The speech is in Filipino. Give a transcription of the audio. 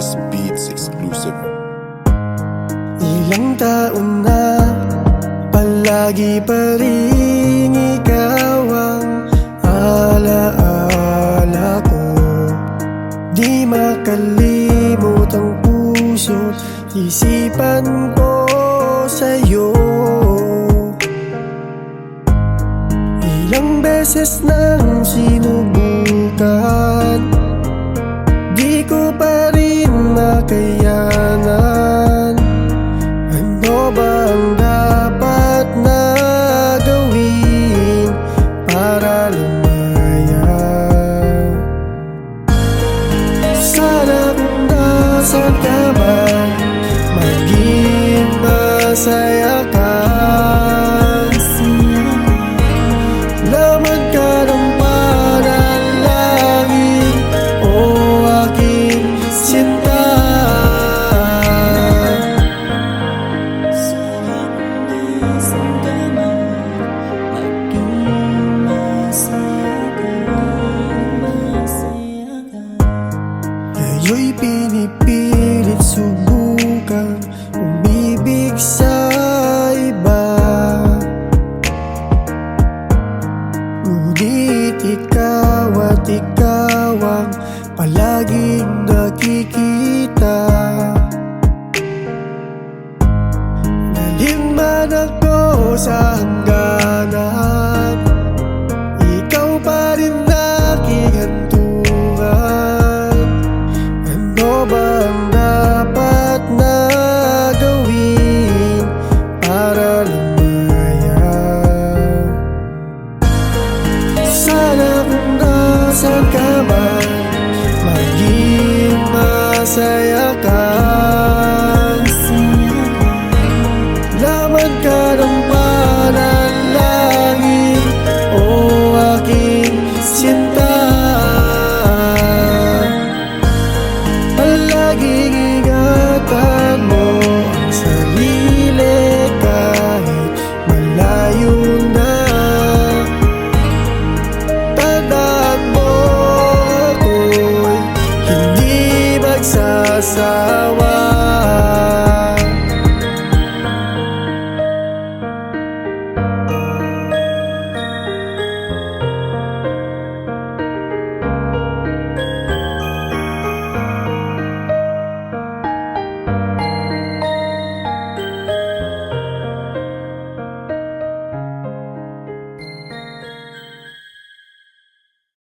Just Beats exclusive. Ilang taon na, palagi pa rin ikaw ang alaala ko. Di makalimot ang puso't isipan ko sa'yo. Ilang beses nang sinubukan, di ko pa rin makayanan. Ano ba ang dapat na gawin para lumaya? Sana kung nasaan ka man, maging masaya ka. Laman ka ng panalangin, o aking sinta. Ngayon'y pinipilit subukan umibig sa iba, ngunit ikaw at ikaw ang palaging nakikita. Dalhin man ako sa hangganan, ikaw pa rin aking hantungan. Ano ba ang dapat na gawin para lumaya? Sana kung nasaan ka man, maging masaya ka. Laman ka ng panalangin, o aking sinta. Palaging ingatan mo ang sarili kahit malayo na. Tandaan mo ako'y hindi magsasawa.